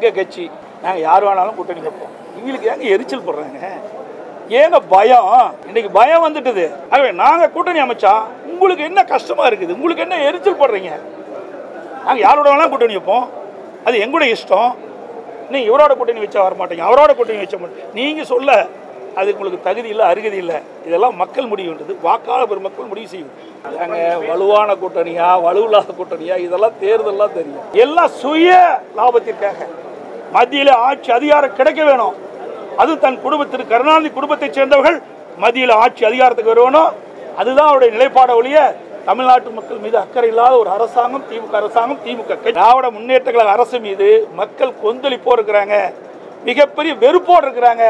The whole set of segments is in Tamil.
எங்கள் கட்சி நாங்கள் யார் வேணாலும் கூட்டணி வைப்போம். இவங்களுக்கு ஏங்க எரிச்சல் போடுறாங்க? ஏங்க பயம்? இன்னைக்கு பயம் வந்துட்டுது. ஆகவே நாங்கள் கூட்டணி அமைச்சா உங்களுக்கு என்ன கஷ்டமாக இருக்குது? உங்களுக்கு என்ன எரிச்சல் போடுறீங்க? நாங்கள் யாரோட வேணாலும் கூட்டணி வைப்போம், அது எங்களுடைய இஷ்டம். நீங்கள் இவரோட கூட்டணி வச்சா வர மாட்டீங்க, அவரோட கூட்டணி வச்ச மாட்டேங்க. நீங்கள் சொல்ல அது உங்களுக்கு தகுதி இல்லை, அருகதி இல்லை. இதெல்லாம் மக்கள் முடிவுன்றது, வாக்காளர் பெருமக்கள் முடிவு செய்யும். நாங்கள் வலுவான கூட்டணியா வலுவில்லாத கூட்டணியா இதெல்லாம் தேர்தலாம் தெரியும். எல்லாம் சுய லாபத்திற்காக மத்தியில் ஆட்சி அதிகாரம் கிடைக்க வேணும். அது தன் குடும்பத்திற்கு, கருணாநிதி குடும்பத்தை சேர்ந்தவர்கள் மத்தியில் ஆட்சி அதிகாரத்துக்கு வருவணும். அதுதான் அவருடைய நிலைப்பாட ஒழிய தமிழ்நாட்டு மக்கள் மீது அக்கறை இல்லாத ஒரு அரசாங்கம் திமுக அரசாங்கம், திமுக திராவிட முன்னேற்ற கழக அரசு மீது மக்கள் கொந்தளிப்போடு இருக்கிறாங்க, மிகப்பெரிய வெறுப்போடு இருக்கிறாங்க.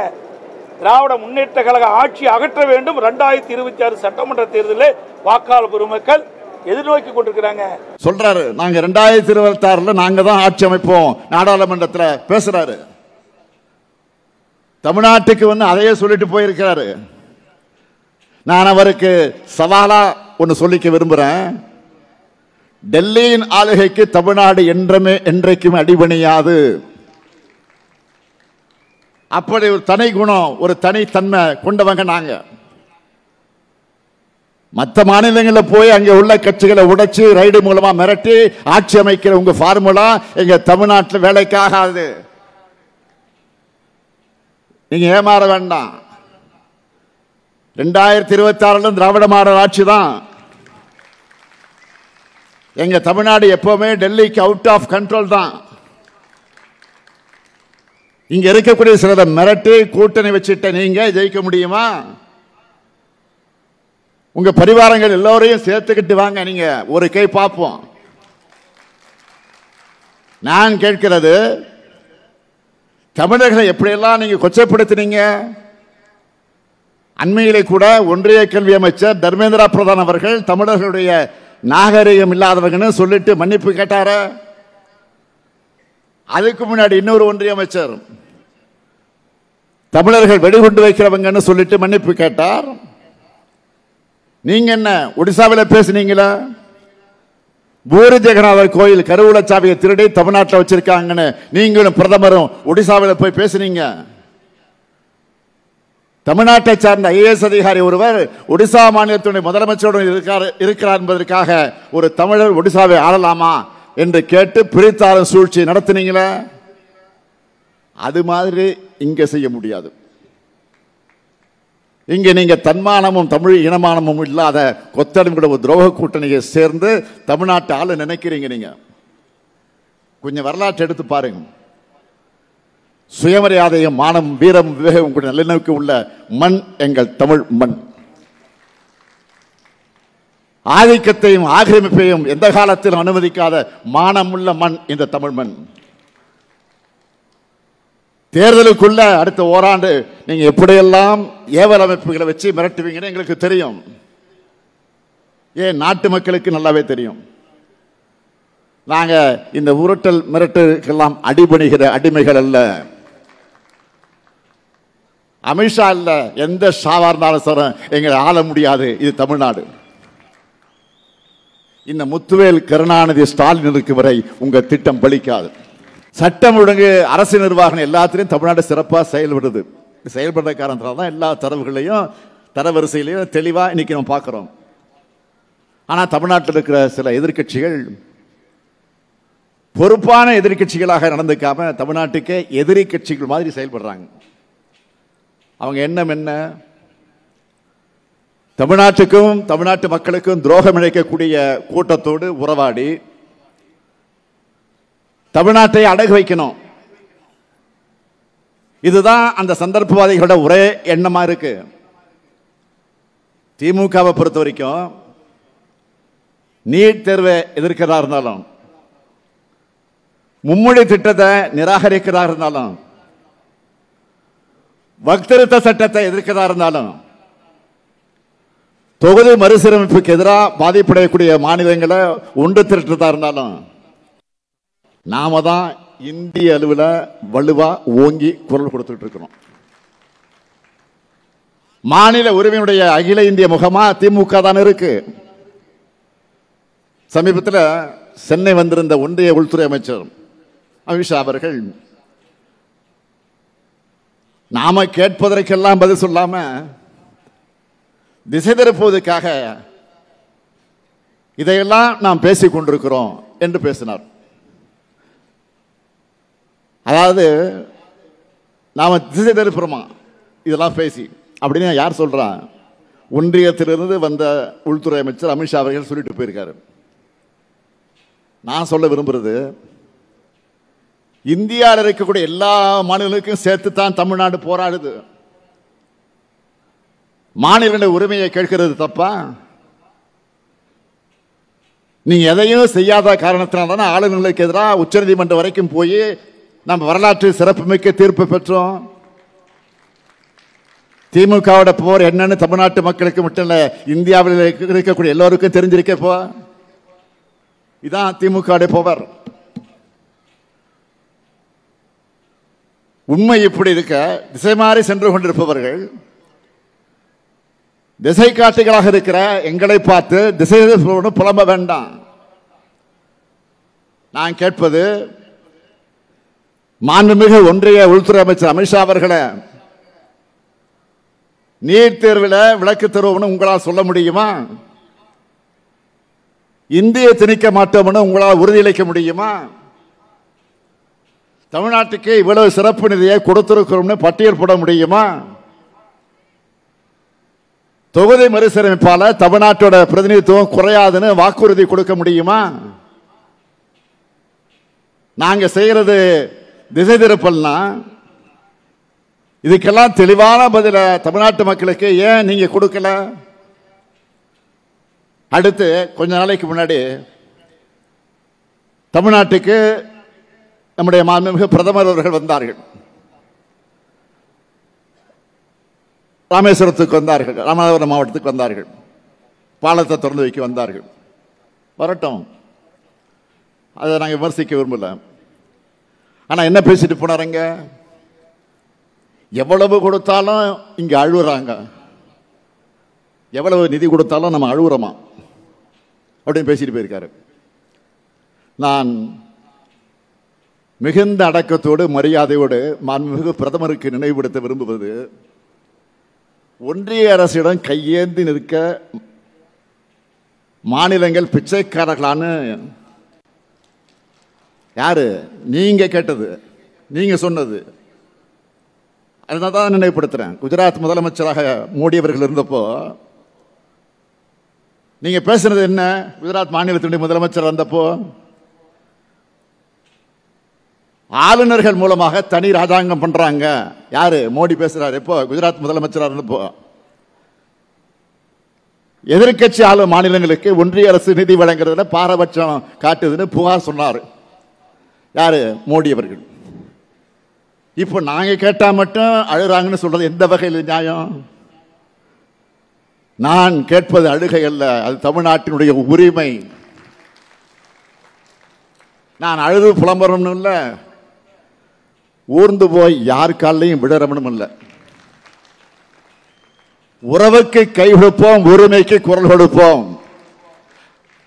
திராவிட முன்னேற்ற கழக ஆட்சி அகற்ற வேண்டும். 2026 சட்டமன்ற தேர்தலில் வாக்காளர் பெருமக்கள் எதிர்நோக்கி கொண்டிருக்கிறாங்க. சொல்றாரு, நாங்க 2026 நாங்க தான் ஆட்சி அமைப்போம் நாடாளுமன்றத்தில் பேசுறாரு. தமிழ்நாட்டுக்கு வந்து அதையே சொல்லிட்டு போயிருக்கிறாரு. நான் அவருக்கு சவாலா ஒன்று சொல்லிக்க விரும்புகிறேன். டெல்லியின் ஆளுகைக்கு தமிழ்நாடு என்றைக்கும் அடிபணியாது. அப்படி ஒரு தனி குணம், ஒரு தனித்தன்மை கொண்டவங்க நாங்க. மற்ற மாநிலங்களில் போய் அங்கே உள்ள கட்சிகளை உடைச்சு ரைடு மூலமா மிரட்டி ஆட்சி அமைக்கிற உங்க ஃபார்முலா எங்க தமிழ்நாட்டில் வேலைக்காகாது. நீங்க ஏமாற வேண்டாம். 2026 திராவிட மாடல் ஆட்சி தான். எங்க தமிழ்நாடு எப்பவுமே டெல்லிக்கு அவுட் ஆஃப் கண்ட்ரோல் தான். இங்க இருக்கக்கூடிய சிலரை மிரட்டி கூட்டணி வச்சுட்ட நீங்க ஜெயிக்க முடியுமா? உங்க பரிவாரங்கள் எல்லோரையும் சேர்த்துக்கிட்டு வாங்க, நீங்க ஒரு கை பார்ப்போம். நான் கேட்கிறது, தமிழர்களை எப்படியெல்லாம் நீங்க கொச்சைப்படுத்தினீங்க. அண்மையிலே கூட ஒன்றிய கல்வி அமைச்சர் தர்மேந்திரா பிரதான் அவர்கள் தமிழர்களுடைய நாகரிகம் இல்லாதவங்கன்னு சொல்லிட்டு மன்னிப்பு கேட்டார. அதுக்கு முன்னாடி இன்னொரு ஒன்றிய அமைச்சர் தமிழர்கள் வெடிகுண்டு வைக்கிறவங்கன்னு சொல்லிட்டு மன்னிப்பு கேட்டார். நீங்க என்ன ஒடிசாவில் பேசுனீங்களா? பூரி ஜெகநாதர் கோயில் கருவூல சாவியை திருடி தமிழ்நாட்டில் வச்சிருக்காங்கன்னு நீங்களும் பிரதமரும் ஒடிசாவில் போய் பேசுனீங்க. தமிழ்நாட்டை சார்ந்த ஐஏஎஸ் அதிகாரி ஒருவர் ஒடிசா மாநிலத்துடைய முதலமைச்சருடன் இருக்கிறார் என்பதற்காக ஒரு தமிழர் ஒடிசாவை ஆளலாமா என்று கேட்டு பிரித்தாளும் சூழ்ச்சி நடத்தினீங்களா? அது மாதிரி இங்க செய்ய முடியாது. இங்க நீங்க தன்மானமும் தமிழ் இனமானமும் இல்லாத கொத்தடிமை துரோக கூட்டணியை சேர்ந்து தமிழ்நாட்டு ஆளு நினைக்கிறீங்க. நீங்க கொஞ்சம் வரலாற்று எடுத்து பாருங்க. சுயமரியாதையும் மானம் வீரம் விவேகம் நல்லெண்ணக்கு உள்ள மண் எங்கள் தமிழ் மண். ஆதிக்கத்தையும் ஆக்கிரமிப்பையும் எந்த காலத்திலும் அனுமதிக்காத மானமுள்ள மண் இந்த தமிழ் மண். தேர்தலுக்குள்ள அடுத்த ஓராண்டு நீங்க எப்படியெல்லாம் ஏவல் அமைப்புகளை வச்சு மிரட்டுவீங்கன்னு எங்களுக்கு தெரியும். ஏன் நாட்டு மக்களுக்கு நல்லாவே தெரியும். நாங்க இந்த உருட்டல் மிரட்டுக்கெல்லாம் அடிபணிகிற அடிமைகள் அல்ல. அமித்ஷா இல்ல, எந்த ஷாவா இருந்தாலும் சார் எங்களை ஆள முடியாது. இது தமிழ்நாடு. இந்த முத்துவேல் கருணாநிதி ஸ்டாலின் இருக்கும் வரை உங்க திட்டம் பலிக்காது. சட்டம் ஒழுங்கு அரசு நிர்வாகம் எல்லாத்திலையும் தமிழ்நாடு சிறப்பாக செயல்படுது. செயல்படுற காரணத்தால் தான் எல்லா தரவுகளையும் தரவரிசையிலையும் தெளிவாக இன்னைக்கு நம்ம பார்க்குறோம். ஆனால் தமிழ்நாட்டில் இருக்கிற சில எதிர்கட்சிகள் பொறுப்பான எதிர்கட்சிகளாக நடந்துக்காம தமிழ்நாட்டுக்கே எதிரி கட்சிகள் மாதிரி செயல்படுறாங்க. அவங்க எண்ணம் என்ன? தமிழ்நாட்டுக்கும் தமிழ்நாட்டு மக்களுக்கும் துரோகம் இழைக்கக்கூடிய கூட்டத்தோடு உறவாடி தமிழ்நாட்டை அடகு வைக்கணும். இதுதான் அந்த சந்தர்ப்பவாதிகளோட ஒரே எண்ணமா இருக்கு. திமுகவை பொறுத்த வரைக்கும் நீட் தேர்வை எதிர்க்கிறதா இருந்தாலும், மும்மொழி திட்டத்தை நிராகரிக்கிறதா இருந்தாலும், வக்திருத்த சட்டத்தை எதிர்க்கிறதா இருந்தாலும், தொகுதி மறுசீரமைப்புக்கு எதிராக பாதிப்படையக்கூடிய மாநிலங்களை ஒன்று திரட்டுறதா இருந்தாலும், நாம தான் இந்திய அளவில் வலுவா ஓங்கி குரல் கொடுத்துட்டு இருக்கிறோம். மாநில உரிமையுடைய அகில இந்திய முகமா திமுக தான் இருக்கு. சமீபத்தில் சென்னை வந்திருந்த ஒன்றிய உள்துறை அமைச்சர் அமித்ஷா அவர்கள் நாம கேட்பதற்கெல்லாம் பதில் சொல்லாம திசை திருப்புவதற்காக இதையெல்லாம் நாம் பேசிக் கொண்டிருக்கிறோம் என்று பேசினார். அதாவது நாம திசை திருப்புறோமா இதெல்லாம் பேசி அப்படின்னு யார் சொல்றா? ஒன்றியத்திலிருந்து வந்த உள்துறை அமைச்சர் அமித்ஷா அவர்கள் சொல்லிட்டு போயிருக்காரு. நான் சொல்ல விரும்புறது, இந்தியாவில் இருக்கக்கூடிய எல்லா மாநிலங்களுக்கும் சேர்த்து தான் தமிழ்நாடு போராடுது. மாநில உரிமையை கேட்கிறது தப்பா? நீங்க எதையும் செய்யாத காரணத்தினால்தானே ஆளுநர்களுக்கு எதிராக உச்சநீதிமன்றம் வரைக்கும் போய் நம்ம வரலாற்று சிறப்புமிக்க தீர்ப்பு பெற்றோம். திமுகவோட போர் என்னன்னு தமிழ்நாட்டு மக்களுக்கு மட்டும் இல்ல, இந்தியாவில் இருக்கக்கூடிய எல்லோருக்கும் தெரிஞ்சிருக்கப்போ இதான் திமுக பவர். உண்மை இப்படி இருக்க திசை மாறி சென்று கொண்டிருப்பவர்கள் திசை காட்டிகளாக இருக்கிற எங்களை பார்த்து திசை புலம்ப வேண்டாம். நான் கேட்பது, மாண்புமிகு ஒன்றிய உள்துறை அமைச்சர் அமித்ஷா அவர்களை நீட் தேர்வில் விளக்கு தருவோம்னு உங்களால் சொல்ல முடியுமா? இந்தியை திணிக்க மாட்டோம்னு உங்களால் உறுதியளிக்க முடியுமா? தமிழ்நாட்டுக்கு இவ்வளவு சிறப்பு நிதியை கொடுத்திருக்கிறோம்னு பட்டியல் போட முடியுமா? தொகுதி மறுசீரமைப்பால தமிழ்நாட்டோட பிரதிநிதித்துவம் குறையாதுன்னு வாக்குறுதி கொடுக்க முடியுமா? நாங்க செய்யறது திசை திருப்பல்னா இதுக்கெல்லாம் தெளிவான பதில தமிழ்நாட்டு மக்களுக்கு ஏன் நீங்க கொடுக்கல? அடுத்து கொஞ்ச நாளைக்கு முன்னாடி தமிழ்நாட்டுக்கு நம்முடைய மாண்புமிகு பிரதமர் அவர்கள் வந்தார்கள். ராமேஸ்வரத்துக்கு வந்தார்கள், ராமநாதபுரம் மாவட்டத்துக்கு வந்தார்கள், பாலத்தை திறந்து வைக்க வந்தார்கள். வரட்டும், அதை நாங்கள் விமர்சிக்க விரும்பல. ஆனால் என்ன பேசிட்டு போனாருங்க? எவ்வளவு கொடுத்தாலும் இங்க அழுகுறாங்க, எவ்வளவு நிதி கொடுத்தாலும் நம்ம அழுகுறோமா அப்படின்னு பேசிட்டு போயிருக்காரு. நான் மிகுந்த அடக்கத்தோடு மரியாதையோடு மாண்புமிகு பிரதமருக்கு நினைவுபடுத்த விரும்புவது, ஒன்றிய அரசிடம் கையேந்தி நிற்க மாநிலங்கள் பிச்சைக்காரர்களான்னு யாரு? நீங்க கேட்டது, நீங்க சொன்னது. அதனால தான் நினைவுபடுத்துறேன். குஜராத் முதலமைச்சராக மோடி அவர்கள் இருந்தப்போ நீங்க பேசுனது என்ன? குஜராத் மாநிலத்தினுடைய முதலமைச்சர் வந்தப்போ ஆளுநர்கள் மூலமாக தனி ராஜாங்கம் பண்றாங்க. யாரு? மோடி பேசுறாரு. எப்போ? குஜராத் முதலமைச்சராக இருந்தப்போ. எதிர்கட்சி ஆளும் மாநிலங்களுக்கு ஒன்றிய அரசு நிதி வழங்குறதுல பாரபட்சம் காட்டுதுன்னு புகார் சொன்னார். யாரு? மோடி அவர்கள். இப்போ நாங்க கேட்டா மட்டும் அழுறாங்கன்னு சொல்றது எந்த வகையில் நியாயம்? நான் கேட்பது அழுகை அல்ல, அது தமிழ்நாட்டினுடைய உரிமை. நான் அழுது புலம்புறோம்னு இல்ல, ஊர்ந்து போய் யார் காலையும் விடறவனும் இல்ல. உறவுக்கு கை கொடுப்போம், உரிமைக்கு குரல் கொடுப்போம்.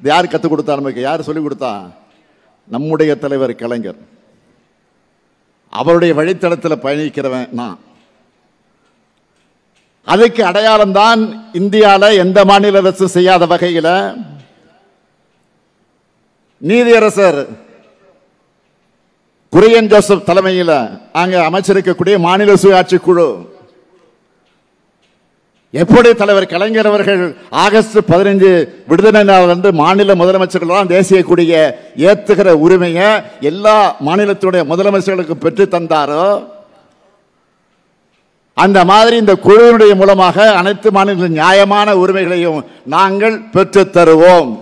இது யார் கற்றுக் கொடுத்தா? நமக்கு யார் சொல்லிக் கொடுத்தா? நம்முடைய தலைவர் கலைஞர். அவருடைய வழித்தடத்தில் பயணிக்கிறவன் நான். அதுக்கு அடையாளம் தான் இந்தியாவில் எந்த மாநில அரசு செய்யாத வகையில் நீதியரசர் குரியன் ஜோசப் தலைமையில் அங்க அமைச்சிருக்கக்கூடிய மாநில சுயாட்சி குழு எப்படி தலைவர் கலைஞர் அவர்கள் ஆகஸ்ட் 15 விடுதலை நாள் அன்று மாநில முதலமைச்சர்கள் தேசிய கொடியை ஏத்துகிற உரிமையை எல்லா மாநிலத்துடைய முதலமைச்சர்களுக்கு பெற்று தந்தாரோ, அந்த மாதிரி இந்த குழுவினுடைய மூலமாக அனைத்து மாநில நியாயமான உரிமைகளையும் நாங்கள் பெற்று தருவோம்.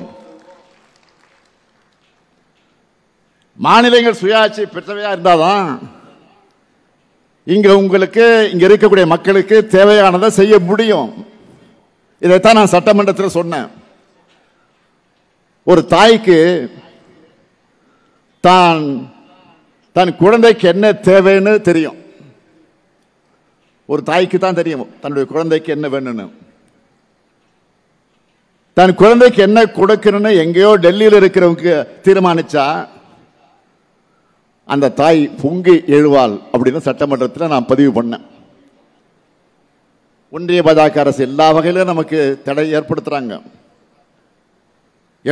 மாநிலங்கள் சுயாட்சி பெற்றவையா இருந்தாதான் இங்க உங்களுக்கு இங்க இருக்கக்கூடிய மக்களுக்கு தேவையானதை செய்ய முடியும். இதைத்தான் நான் சட்டமன்றத்தில் சொன்னேன். ஒரு தாய்க்கு தன் குழந்தைக்கு என்ன தேவைன்னு தெரியும். ஒரு தாய்க்கு தான் தெரியும் தன்னுடைய குழந்தைக்கு என்ன வேணும்னு. தன் குழந்தைக்கு என்ன கொடுக்கணும்னு எங்கேயோ டெல்லியில் இருக்கிறவங்க தீர்மானிச்சா அந்த தாய் பொங்கி எழுவாள் அப்படின்னு சட்டமன்றத்தில் நான் பதிவு பண்ணேன். ஒன்றிய பாஜக அரசு எல்லா வகையிலும் நமக்கு தடை ஏற்படுத்துறாங்க.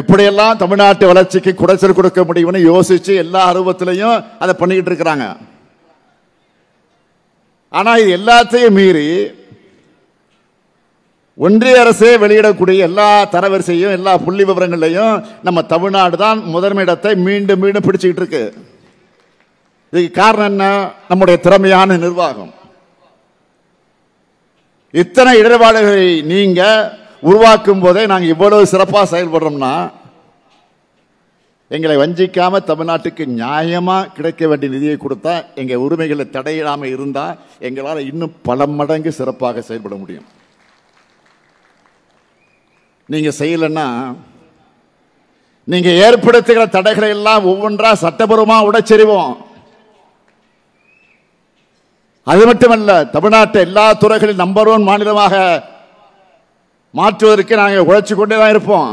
எப்படியெல்லாம் தமிழ்நாட்டு வளர்ச்சிக்கு குடைச்சல் கொடுக்க முடியும்னு யோசிச்சு எல்லா அருவத்திலையும் அதை பண்ணிக்கிட்டு இருக்கிறாங்க. ஆனா இது எல்லாத்தையும் மீறி ஒன்றிய அரசே வெளியிடக்கூடிய எல்லா தரவரிசையும் எல்லா புள்ளி விவரங்களையும் நம்ம தமிழ்நாடு தான் முதன்மை இடத்தை மீண்டும் மீண்டும் பிடிச்சுக்கிட்டு இருக்கு. இதுக்கு காரணம் என்ன? நம்முடைய திறமையான நிர்வாகம். இத்தனை இடர்பாடுகளை நீங்க உருவாக்கும் போதே நாங்கள் இவ்வளவு சிறப்பாக செயல்படுறோம்னா எங்களை வஞ்சிக்காம தமிழ்நாட்டுக்கு நியாயமா கிடைக்க வேண்டிய நிதியை கொடுத்தா எங்க உரிமைகளை தடையிடாம இருந்தா எங்களால் இன்னும் பல மடங்கு சிறப்பாக செயல்பட முடியும். நீங்க செய்யலன்னா நீங்க ஏற்படுத்துகிற தடைகளை எல்லாம் ஒவ்வொன்றா சட்டபூர்வமா உடைச்செறிவோம். அது மட்டுமல்ல, தமிழ்நாட்டை எல்லா துறைகளில் நம்பர் 1 மாநிலமாக மாற்றுவதற்கு நாங்கள் உழைச்சு கொண்டே தான் இருப்போம்.